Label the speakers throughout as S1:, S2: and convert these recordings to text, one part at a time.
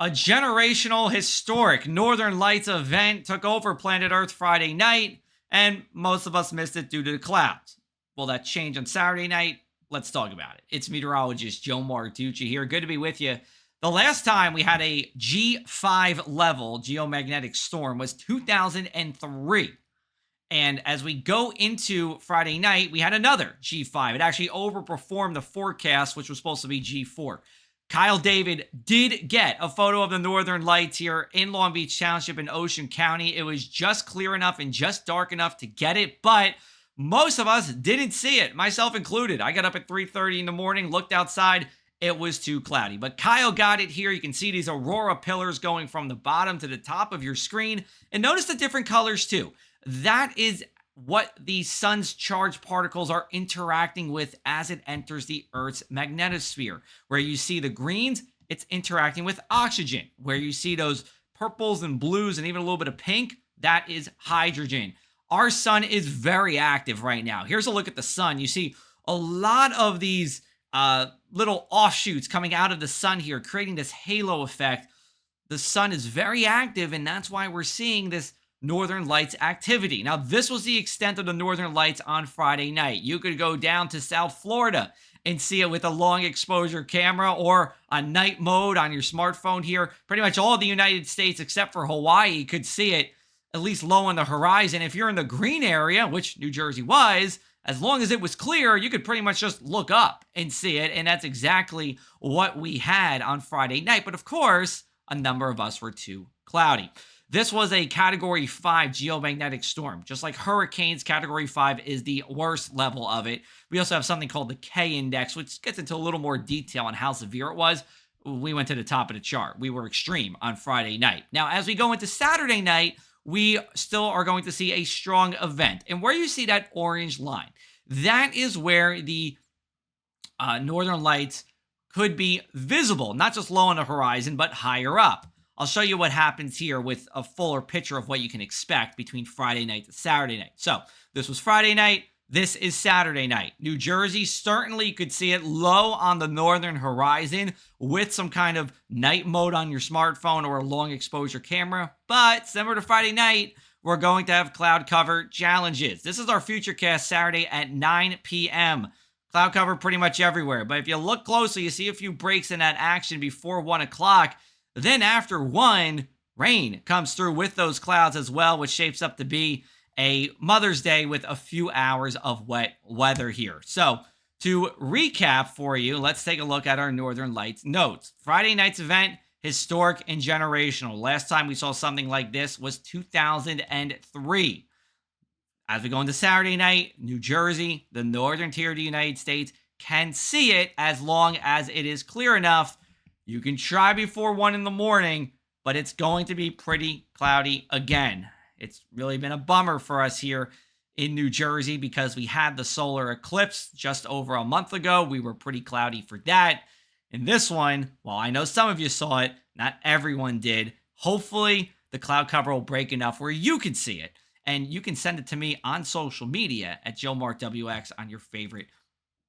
S1: A generational, historic Northern Lights event took over planet Earth Friday night, and most of us missed it due to the clouds. Will that change on Saturday night? Let's talk about it. It's meteorologist Joe Martucci here. Good to be with you. The last time we had a G5 level geomagnetic storm was 2003. And as we go into Friday night, we had another G5. It actually overperformed the forecast, which was supposed to be G4. Kyle David did get a photo of the Northern Lights here in Long Beach Township in Ocean County. It was just clear enough and just dark enough to get it, but most of us didn't see it, myself included. I got up at 3:30 in the morning, looked outside. It was too cloudy, but Kyle got it here. You can see these aurora pillars going from the bottom to the top of your screen, and notice the different colors too. That is what the sun's charged particles are interacting with as it enters the Earth's magnetosphere. Where you see the greens, it's interacting with oxygen. Where you see those purples and blues and even a little bit of pink, that is hydrogen. Our sun is very active right now. Here's a look at the sun. You see a lot of these little offshoots coming out of the sun here, creating this halo effect. The sun is very active, and that's why we're seeing this Northern Lights activity. Now, this was the extent of the Northern Lights on Friday night. You could go down to South Florida and see it with a long exposure camera or a night mode on your smartphone here. Pretty much all of the United States, except for Hawaii, could see it at least low on the horizon. If you're in the green area, which New Jersey was, as long as it was clear, you could pretty much just look up and see it. And that's exactly what we had on Friday night. But of course, a number of us were too cloudy. This was a Category 5 geomagnetic storm. Just like hurricanes, Category 5 is the worst level of it. We also have something called the K index, which gets into a little more detail on how severe it was. We went to the top of the chart. We were extreme on Friday night. Now, as we go into Saturday night, we still are going to see a strong event. And where you see that orange line, that is where the Northern Lights could be visible, not just low on the horizon, but higher up. I'll show you what happens here with a fuller picture of what you can expect between Friday night to Saturday night. So this was Friday night. This is Saturday night. New Jersey, certainly you could see it low on the northern horizon with some kind of night mode on your smartphone or a long exposure camera. But similar to Friday night, we're going to have cloud cover challenges. This is our Futurecast Saturday at 9 p.m. Cloud cover pretty much everywhere. But if you look closely, you see a few breaks in that action before 1 o'clock. Then after 1, rain comes through with those clouds as well, which shapes up to be a Mother's Day with a few hours of wet weather here. So to recap for you, let's take a look at our Northern Lights notes. Friday night's event, historic and generational. Last time we saw something like this was 2003. As we go into Saturday night, New Jersey, the northern tier of the United States, can see it as long as it is clear enough. You can try before 1 in the morning, but it's going to be pretty cloudy again. It's really been a bummer for us here in New Jersey because we had the solar eclipse just over a month ago. We were pretty cloudy for that. In this one, while I know some of you saw it, not everyone did. Hopefully, the cloud cover will break enough where you can see it. And you can send it to me on social media at JoeMarkWX on your favorite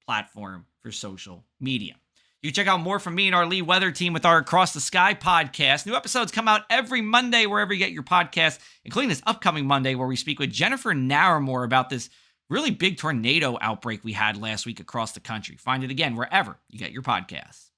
S1: platform for social media. You can check out more from me and our Lee Weather team with our Across the Sky podcast. New episodes come out every Monday wherever you get your podcasts, including this upcoming Monday where we speak with Jennifer Narramore about this really big tornado outbreak we had last week across the country. Find it again wherever you get your podcasts.